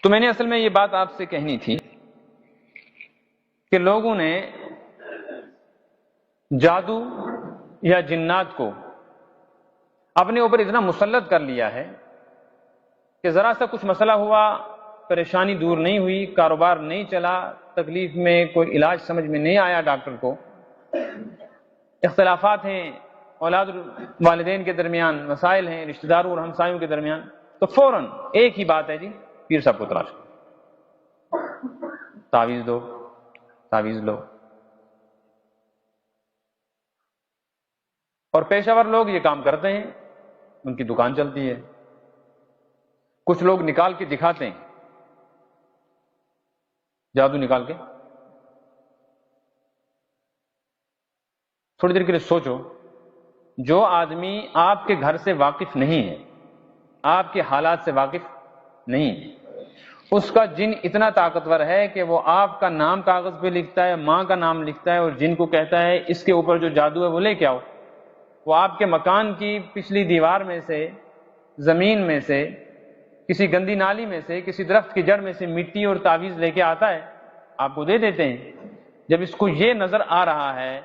تو میں نے اصل میں یہ بات آپ سے کہنی تھی کہ لوگوں نے جادو یا جنات کو اپنے اوپر اتنا مسلط کر لیا ہے کہ ذرا سا کچھ مسئلہ ہوا، پریشانی دور نہیں ہوئی، کاروبار نہیں چلا، تکلیف میں کوئی علاج سمجھ میں نہیں آیا ڈاکٹر کو، اختلافات ہیں اولاد والدین کے درمیان، مسائل ہیں رشتہ داروں اور ہمسایوں کے درمیان، تو فوراً ایک ہی بات ہے جی، پیر صاحب کو تلاش کرو، تعویذ دو، تعویذ لو۔ اور پیشہ ور لوگ یہ کام کرتے ہیں، ان کی دکان چلتی ہے۔ کچھ لوگ نکال کے دکھاتے ہیں، جادو نکال کے۔ تھوڑی دیر کے لیے سوچو، جو آدمی آپ کے گھر سے واقف نہیں ہے، آپ کے حالات سے واقف نہیں ہے، اس کا جن اتنا طاقتور ہے کہ وہ آپ کا نام کاغذ پہ لکھتا ہے، ماں کا نام لکھتا ہے، اور جن کو کہتا ہے اس کے اوپر جو جادو ہے وہ لے کے آؤ۔ وہ آپ کے مکان کی پچھلی دیوار میں سے، زمین میں سے، کسی گندی نالی میں سے، کسی درخت کی جڑ میں سے مٹی اور تعویذ لے کے آتا ہے، آپ کو دے دیتے ہیں۔ جب اس کو یہ نظر آ رہا ہے،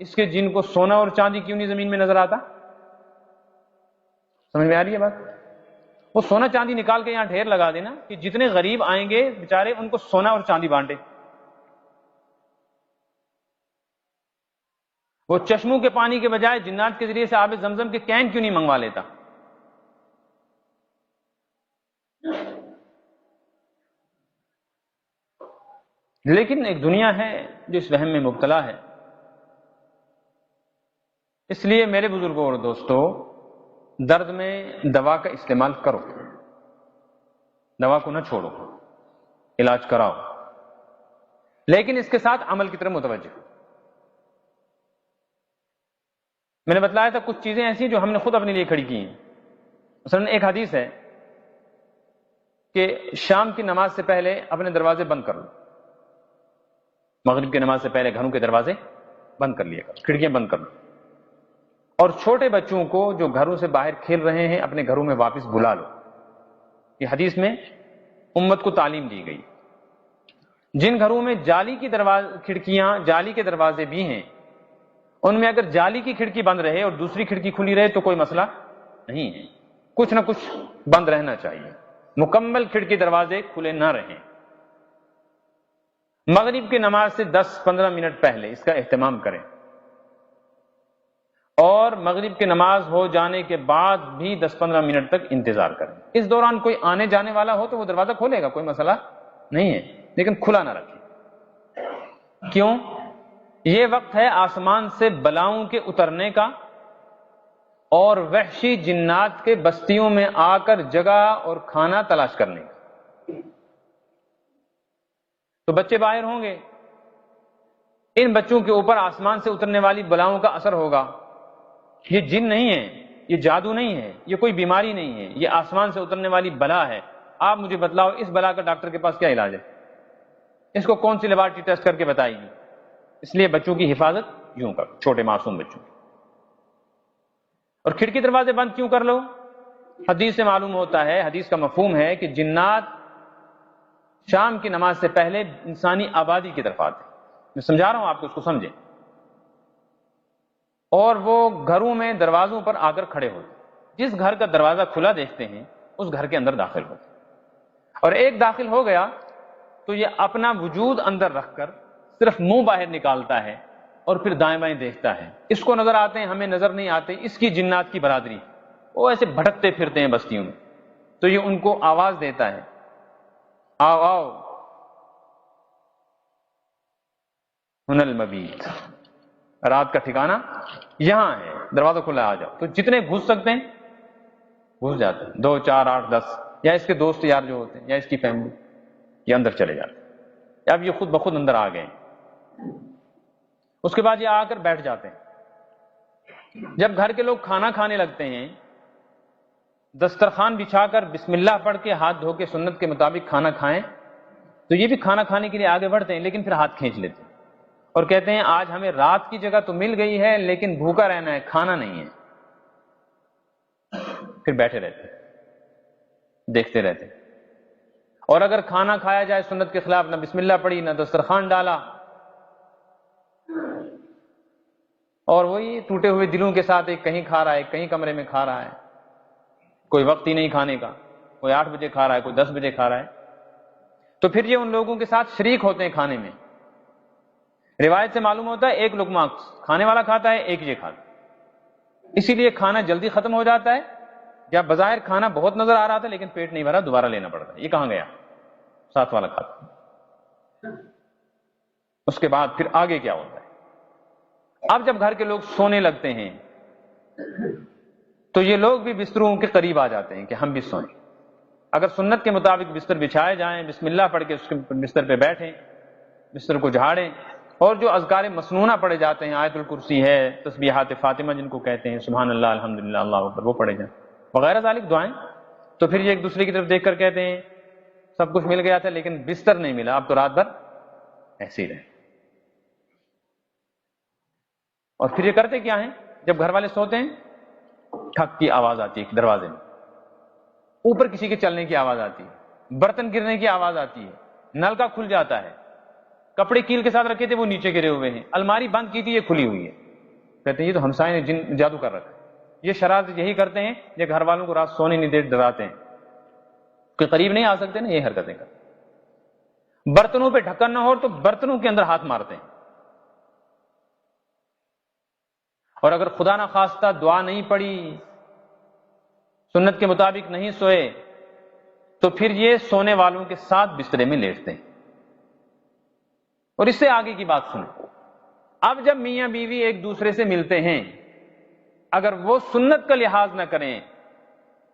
اس کے جن کو سونا اور چاندی کیوں نہیں زمین میں نظر آتا؟ سمجھ میں آ رہی ہے بات؟ وہ سونا چاندی نکال کے یہاں ڈھیر لگا دینا کہ جتنے غریب آئیں گے بیچارے ان کو سونا اور چاندی بانٹے۔ وہ چشموں کے پانی کے بجائے جنات کے ذریعے سے آب زمزم کے کین کیوں نہیں منگوا لیتا؟ لیکن ایک دنیا ہے جو اس وہم میں مبتلا ہے۔ اس لیے میرے بزرگوں اور دوستو، درد میں دوا کا استعمال کرو، دوا کو نہ چھوڑو، علاج کراؤ، لیکن اس کے ساتھ عمل کی طرف متوجہ۔ میں نے بتلایا تھا کچھ چیزیں ایسی جو ہم نے خود اپنے لیے کھڑی کی ہیں۔ مثلا ایک حدیث ہے کہ شام کی نماز سے پہلے اپنے دروازے بند کر لو، مغرب کی نماز سے پہلے گھروں کے دروازے بند کر لیا کرو، کھڑکیاں بند کر لو، اور چھوٹے بچوں کو جو گھروں سے باہر کھیل رہے ہیں اپنے گھروں میں واپس بلا لو۔ یہ حدیث میں امت کو تعلیم دی گئی۔ جن گھروں میں جالی کی کھڑکیاں، جالی کے دروازے بھی ہیں، ان میں اگر جالی کی کھڑکی بند رہے اور دوسری کھڑکی کھلی رہے تو کوئی مسئلہ نہیں ہے، کچھ نہ کچھ بند رہنا چاہیے، مکمل کھڑکی دروازے کھلے نہ رہیں۔ مغرب کی نماز سے 10-15 منٹ پہلے اس کا اہتمام کریں، اور مغرب کی نماز ہو جانے کے بعد بھی 10-15 منٹ تک انتظار کریں۔ اس دوران کوئی آنے جانے والا ہو تو وہ دروازہ کھولے گا، کوئی مسئلہ نہیں ہے، لیکن کھلا نہ رکھیں۔ کیوں؟ یہ وقت ہے آسمان سے بلاؤں کے اترنے کا اور وحشی جنات کے بستیوں میں آ کر جگہ اور کھانا تلاش کرنے کا۔ تو بچے باہر ہوں گے، ان بچوں کے اوپر آسمان سے اترنے والی بلاؤں کا اثر ہوگا۔ یہ جن نہیں ہے، یہ جادو نہیں ہے، یہ کوئی بیماری نہیں ہے، یہ آسمان سے اترنے والی بلا ہے۔ آپ مجھے بتلاؤ اس بلا کا ڈاکٹر کے پاس کیا علاج ہے؟ اس کو کون سی لیبارٹری ٹیسٹ کر کے بتائے گی؟ اس لیے بچوں کی حفاظت یوں کرو، چھوٹے معصوم بچوں کی۔ اور کھڑکی دروازے بند کیوں کر لو؟ حدیث سے معلوم ہوتا ہے، حدیث کا مفہوم ہے کہ جنات شام کی نماز سے پہلے انسانی آبادی کی طرف آتے ہیں۔ میں سمجھا رہا ہوں آپ کو، اس کو سمجھیں۔ اور وہ گھروں میں دروازوں پر آ کر کھڑے ہوتے ہیں، جس گھر کا دروازہ کھلا دیکھتے ہیں اس گھر کے اندر داخل ہوتے ہیں، اور ایک داخل ہو گیا تو یہ اپنا وجود اندر رکھ کر صرف منہ باہر نکالتا ہے اور پھر دائیں بائیں دیکھتا ہے۔ اس کو نظر آتے ہیں، ہمیں نظر نہیں آتے، اس کی جنات کی برادری، وہ ایسے بھٹکتے پھرتے ہیں بستیوں میں، تو یہ ان کو آواز دیتا ہے، آؤ آؤ ہن المبیت، رات کا ٹھکانہ یہاں ہے، دروازہ کھلا آ جاؤ۔ تو جتنے گھس سکتے ہیں گھس جاتے ہیں، 2 4 8 10، یا اس کے دوست یار جو ہوتے ہیں یا اس کی فیملی، یہ اندر چلے جاتے ہیں۔ اب یہ خود بخود اندر آ گئے ہیں۔ اس کے بعد یہ آ کر بیٹھ جاتے ہیں۔ جب گھر کے لوگ کھانا کھانے لگتے ہیں، دسترخوان بچھا کر بسم اللہ پڑھ کے ہاتھ دھو کے سنت کے مطابق کھانا کھائیں، تو یہ بھی کھانا کھانے کے لیے آگے بڑھتے ہیں، لیکن پھر ہاتھ کھینچ لیتے ہیں اور کہتے ہیں آج ہمیں رات کی جگہ تو مل گئی ہے لیکن بھوکا رہنا ہے، کھانا نہیں ہے۔ پھر بیٹھے رہتے ہیں، دیکھتے رہتے ہیں، اور اگر کھانا کھایا جائے سنت کے خلاف، نہ بسم اللہ پڑھی، نہ دسترخوان ڈالا، اور وہی ٹوٹے ہوئے دلوں کے ساتھ ایک کہیں کھا رہا ہے، کہیں کمرے میں کھا رہا ہے، کوئی وقت ہی نہیں کھانے کا، کوئی 8 بجے کھا رہا ہے، کوئی 10 بجے کھا رہا ہے، تو پھر یہ ان لوگوں کے ساتھ شریک ہوتے ہیں کھانے میں۔ روایت سے معلوم ہوتا ہے ایک لقمہ کھانے والا کھاتا ہے، ایک یہ کھاتا ہے، اسی لیے کھانا جلدی ختم ہو جاتا ہے۔ جب بظاہر کھانا بہت نظر آ رہا تھا لیکن پیٹ نہیں بھرا، دوبارہ لینا پڑتا ہے، یہ کہاں گیا، ساتھ والا کھاتا۔ اس کے بعد پھر آگے کیا ہوتا ہے؟ اب جب گھر کے لوگ سونے لگتے ہیں تو یہ لوگ بھی بستروں کے قریب آ جاتے ہیں کہ ہم بھی سوئیں۔ اگر سنت کے مطابق بستر بچھائے جائیں، بسم اللہ پڑھ کے اس کے بستر پہ بیٹھیں، بستر کو جھاڑیں، اور جو اذکار مسنونہ پڑھے جاتے ہیں، آیت الکرسی ہے، تسبیحات فاطمہ جن کو کہتے ہیں، سبحان اللہ، الحمدللہ، اللہ اکبر، وہ پڑھے جائیں وغیرہ ذالک دعائیں، تو پھر یہ ایک دوسرے کی طرف دیکھ کر کہتے ہیں سب کچھ مل گیا تھا لیکن بستر نہیں ملا، اب تو رات بھر ایسے ہی رہے۔ اور پھر یہ کرتے کیا ہیں؟ جب گھر والے سوتے ہیں، ٹھک کی آواز آتی ہے دروازے میں، اوپر کسی کے چلنے کی آواز آتی ہے، برتن گرنے کی آواز آتی ہے، نل کا کھل جاتا ہے، کپڑے کیل کے ساتھ رکھے تھے وہ نیچے گرے ہوئے ہیں، الماری بند کی تھی یہ کھلی ہوئی ہے، کہتے ہیں یہ تو ہمسائے نے جن جادو کر رکھا ہے۔ یہ شرارت یہی کرتے ہیں، یہ گھر والوں کو رات سونے نہیں دیتے، ڈراتے ہیں کہ قریب نہیں آ سکتے نا، یہ حرکتیں کرتے۔ برتنوں پہ ڈھکن نہ ہو تو برتنوں کے اندر ہاتھ مارتے ہیں، اور اگر خدا نہ خواستہ دعا نہیں پڑی، سنت کے مطابق نہیں سوئے، تو پھر یہ سونے والوں کے ساتھ بسترے میں لیٹتے ہیں۔ اور اس سے آگے کی بات سنیں، اب جب میاں بیوی ایک دوسرے سے ملتے ہیں، اگر وہ سنت کا لحاظ نہ کریں،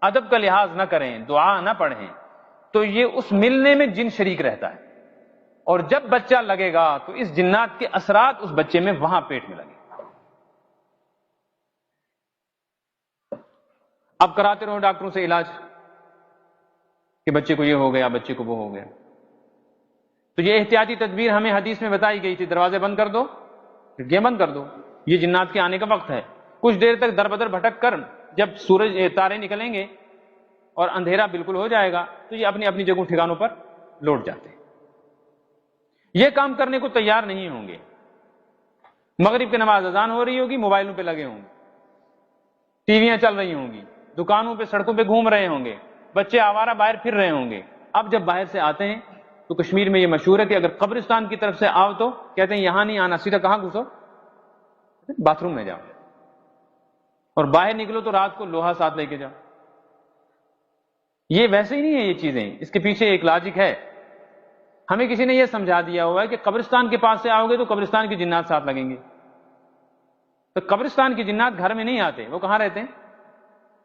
ادب کا لحاظ نہ کریں، دعا نہ پڑھیں، تو یہ اس ملنے میں جن شریک رہتا ہے، اور جب بچہ لگے گا تو اس جنات کے اثرات اس بچے میں وہاں پیٹ میں لگے۔ اب کراتے رہو ڈاکٹروں سے علاج کہ بچے کو یہ ہو گیا، بچے کو وہ ہو گیا، تو یہ احتیاطی تدبیر ہمیں حدیث میں بتائی گئی تھی، دروازے بند کر دو، کھڑکیاں بند کر دو، یہ جنات کے آنے کا وقت ہے۔ کچھ دیر تک در بدر بھٹک کر جب سورج تارے نکلیں گے اور اندھیرا بالکل ہو جائے گا تو یہ اپنی اپنی جگہوں ٹھکانوں پر لوٹ جاتے ہیں۔ یہ کام کرنے کو تیار نہیں ہوں گے، مغرب کی نماز اذان ہو رہی ہوگی، موبائلوں پہ لگے ہوں گے، ٹی ویاں چل رہی ہوں گی، دکانوں پہ سڑکوں پہ گھوم رہے ہوں گے، بچے آوارہ باہر پھر رہے ہوں گے۔ اب جب باہر سے آتے ہیں تو کشمیر میں یہ مشہور ہے کہ اگر قبرستان کی طرف سے آؤ تو کہتے ہیں یہاں نہیں آنا، سیدھا کہاں گھسو؟ باتھ روم میں جاؤ، اور باہر نکلو تو رات کو لوہا ساتھ لے کے جاؤ۔ یہ ویسے ہی نہیں ہے، یہ چیزیں اس کے پیچھے ایک لاجک ہے۔ ہمیں کسی نے یہ سمجھا دیا ہوا ہے کہ قبرستان کے پاس سے آؤ گے تو قبرستان کی جنات ساتھ لگیں گے، تو قبرستان کی جنات گھر میں نہیں آتے، وہ کہاں رہتے ہیں؟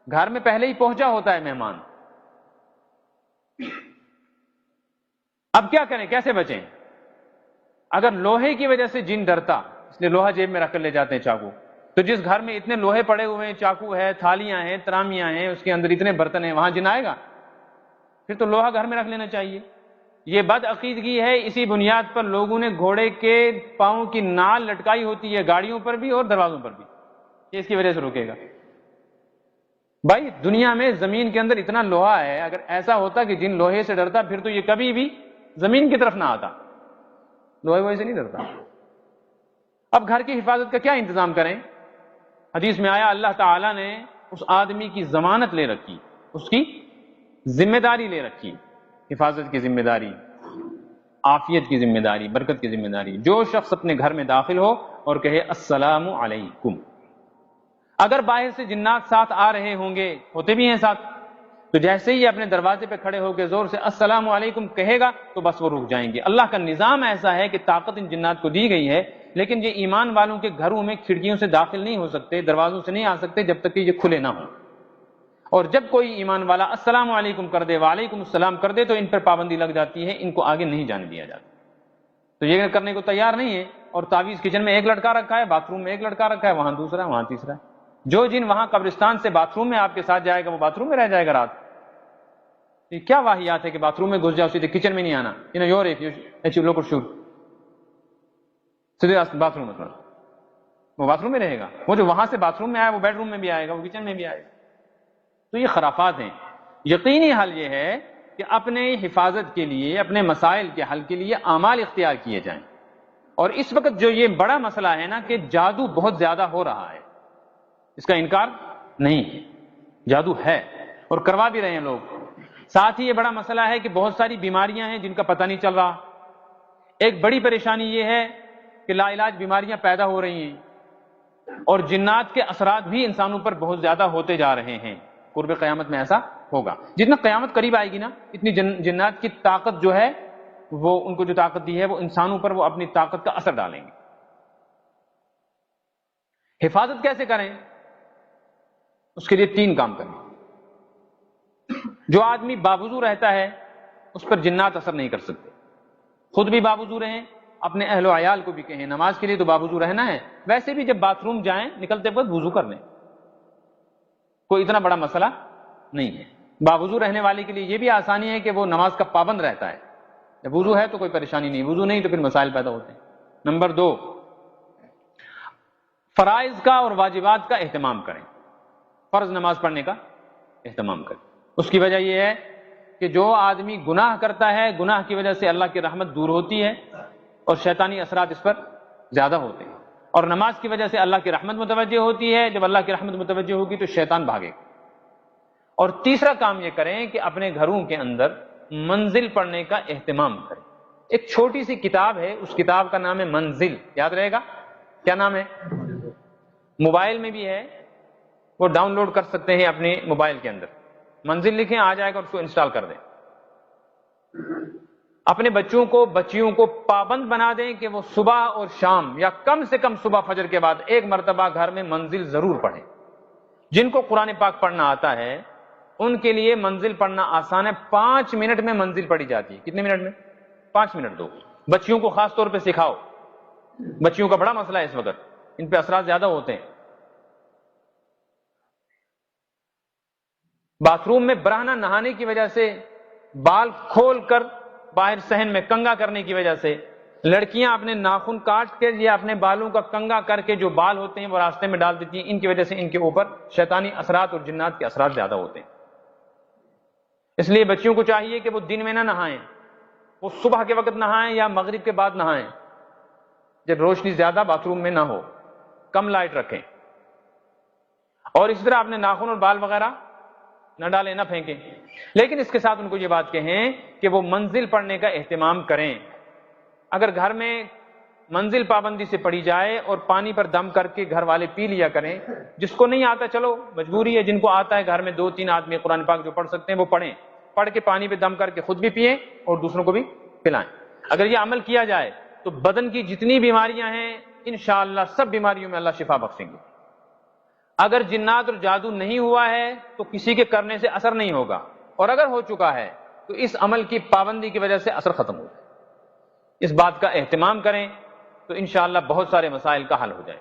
گھر میں پہلے ہی پہنچا ہوتا ہے مہمان۔ اب کیا کریں، کیسے بچیں؟ اگر لوہے کی وجہ سے جن ڈرتا، اس لیے لوہا جیب میں رکھ کر لے جاتے ہیں، چاقو، تو جس گھر میں اتنے لوہے پڑے ہوئے ہیں، چاقو ہے، تھالیاں ہیں، ترامیاں ہیں، اس کے اندر اتنے برتن ہیں، وہاں جن آئے گا؟ پھر تو لوہا گھر میں رکھ لینا چاہیے۔ یہ بد عقیدگی ہے، اسی بنیاد پر لوگوں نے گھوڑے کے پاؤں کی نال لٹکائی ہوتی ہے، گاڑیوں پر بھی اور دروازوں پر بھی، یہ اس کی وجہ سے رکے گا۔ بھائی دنیا میں زمین کے اندر اتنا لوہا ہے، اگر ایسا ہوتا کہ جن لوہے سے ڈرتا پھر تو یہ کبھی بھی زمین کی طرف نہ آتا، لوہے وہے سے نہیں ڈرتا۔ اب گھر کی حفاظت کا کیا انتظام کریں؟ حدیث میں آیا اللہ تعالیٰ نے اس آدمی کی ضمانت لے رکھی، اس کی ذمہ داری لے رکھی، حفاظت کی ذمہ داری، عافیت کی ذمہ داری، برکت کی ذمہ داری۔ جو شخص اپنے گھر میں داخل ہو اور کہے السلام علیکم، اگر باہر سے جنات ساتھ آ رہے ہوں گے، ہوتے بھی ہیں ساتھ، تو جیسے ہی اپنے دروازے پہ کھڑے ہو کے زور سے السلام علیکم کہے گا تو بس وہ رک جائیں گے۔ اللہ کا نظام ایسا ہے کہ طاقت ان جنات کو دی گئی ہے، لیکن یہ ایمان والوں کے گھروں میں کھڑکیوں سے داخل نہیں ہو سکتے، دروازوں سے نہیں آ سکتے جب تک کہ یہ کھلے نہ ہوں۔ اور جب کوئی ایمان والا السلام علیکم کر دے، وعلیکم السلام کر دے، تو ان پر پابندی لگ جاتی ہے، ان کو آگے نہیں جانے دیا جاتا۔ تو یہ کرنے کو تیار نہیں ہے، اور تعویذ کچن میں ایک لڑکا رکھا ہے، باتھ روم میں ایک لڑکا رکھا ہے، وہاں دوسرا، وہاں تیسرا۔ جو جن وہاں قبرستان سے باتھ روم میں آپ کے ساتھ جائے گا وہ باتھ روم میں رہ جائے گا رات۔ یہ کیا واہیات ہے کہ باتھ روم میں گھس جاؤ، سیدھے کچن میں نہیں آنا، سیدھے باتھ روم میں، وہ باتھ روم میں رہے گا، وہ جو وہاں سے باتھ روم میں آیا وہ بیڈ روم میں بھی آئے گا، وہ کچن میں بھی آئے گا۔ تو یہ خرافات ہیں۔ یقینی حل یہ ہے کہ اپنے حفاظت کے لیے، اپنے مسائل کے حل کے لیے اعمال اختیار کیے جائیں۔ اور اس وقت جو یہ بڑا مسئلہ ہے نا کہ جادو بہت زیادہ ہو رہا ہے، اس کا انکار نہیں ہے، جادو ہے اور کروا بھی رہے ہیں لوگ۔ ساتھ ہی یہ بڑا مسئلہ ہے کہ بہت ساری بیماریاں ہیں جن کا پتہ نہیں چل رہا۔ ایک بڑی پریشانی یہ ہے کہ لا علاج بیماریاں پیدا ہو رہی ہیں اور جنات کے اثرات بھی انسانوں پر بہت زیادہ ہوتے جا رہے ہیں۔ قرب قیامت میں ایسا ہوگا، جتنا قیامت قریب آئے گی نا اتنی جنات کی طاقت جو ہے، وہ ان کو جو طاقت دی ہے وہ انسانوں پر وہ اپنی طاقت کا اثر ڈالیں گے۔ حفاظت کیسے کریں؟ اس کے لیے 3 کام کریں۔ جو آدمی باوضو رہتا ہے اس پر جنات اثر نہیں کر سکتے، خود بھی باوضو رہیں، اپنے اہل و عیال کو بھی کہیں نماز کے لیے تو باوضو رہنا ہے، ویسے بھی جب باتھ روم جائیں نکلتے وقت وضو کر لیں، کوئی اتنا بڑا مسئلہ نہیں ہے۔ باوضو رہنے والے کے لیے یہ بھی آسانی ہے کہ وہ نماز کا پابند رہتا ہے، جب وضو ہے تو کوئی پریشانی نہیں، وضو نہیں تو پھر مسائل پیدا ہوتے ہیں۔ نمبر 2، فرائض کا اور واجبات کا اہتمام کریں، فرض نماز پڑھنے کا اہتمام کریں۔ اس کی وجہ یہ ہے کہ جو آدمی گناہ کرتا ہے، گناہ کی وجہ سے اللہ کی رحمت دور ہوتی ہے اور شیطانی اثرات اس پر زیادہ ہوتے ہیں، اور نماز کی وجہ سے اللہ کی رحمت متوجہ ہوتی ہے، جب اللہ کی رحمت متوجہ ہوگی تو شیطان بھاگے گا۔ اور تیسرا کام یہ کریں کہ اپنے گھروں کے اندر منزل پڑھنے کا اہتمام کریں۔ ایک چھوٹی سی کتاب ہے، اس کتاب کا نام ہے منزل، یاد رہے گا کیا نام ہے؟ موبائل میں بھی ہے، وہ ڈاؤن لوڈ کر سکتے ہیں اپنے موبائل کے اندر، منزل لکھیں آ جائے گا، اس کو انسٹال کر دیں۔ اپنے بچیوں کو پابند بنا دیں کہ وہ صبح اور شام یا کم سے کم صبح فجر کے بعد 1 مرتبہ گھر میں منزل ضرور پڑھیں۔ جن کو قرآن پاک پڑھنا آتا ہے ان کے لیے منزل پڑھنا آسان ہے، 5 منٹ میں منزل پڑھی جاتی ہے۔ کتنے منٹ میں؟ 5 منٹ دو۔ بچیوں کو خاص طور پہ سکھاؤ، بچیوں کا بڑا مسئلہ ہے اس وقت، ان پہ اثرات زیادہ ہوتے ہیں۔ باتھ روم میں برہنہ نہانے کی وجہ سے، بال کھول کر باہر صحن میں کنگا کرنے کی وجہ سے، لڑکیاں اپنے ناخن کاٹ کے یا اپنے بالوں کا کنگا کر کے جو بال ہوتے ہیں وہ راستے میں ڈال دیتی ہیں، ان کی وجہ سے ان کے اوپر شیطانی اثرات اور جنات کے اثرات زیادہ ہوتے ہیں۔ اس لیے بچیوں کو چاہیے کہ وہ دن میں نہ نہائیں، وہ صبح کے وقت نہائیں یا مغرب کے بعد نہائیں، جب روشنی زیادہ باتھ روم میں نہ ہو، کم لائٹ رکھیں، اور اس طرح اپنے ناخن اور بال وغیرہ نہ ڈالیں، نہ پھینکیں۔ لیکن اس کے ساتھ ان کو یہ بات کہیں کہ وہ منزل پڑھنے کا اہتمام کریں۔ اگر گھر میں منزل پابندی سے پڑھی جائے اور پانی پر دم کر کے گھر والے پی لیا کریں، جس کو نہیں آتا چلو مجبوری ہے، جن کو آتا ہے گھر میں 2-3 آدمی قرآن پاک جو پڑھ سکتے ہیں وہ پڑھیں، پڑھ کے پانی پہ دم کر کے خود بھی پئیں اور دوسروں کو بھی پلائیں۔ اگر یہ عمل کیا جائے تو بدن کی جتنی بیماریاں ہیں انشاءاللہ سب بیماریوں میں اللہ شفا بخشیں گے۔ اگر جنات اور جادو نہیں ہوا ہے تو کسی کے کرنے سے اثر نہیں ہوگا، اور اگر ہو چکا ہے تو اس عمل کی پابندی کی وجہ سے اثر ختم ہوگا۔ اس بات کا اہتمام کریں تو انشاءاللہ بہت سارے مسائل کا حل ہو جائے۔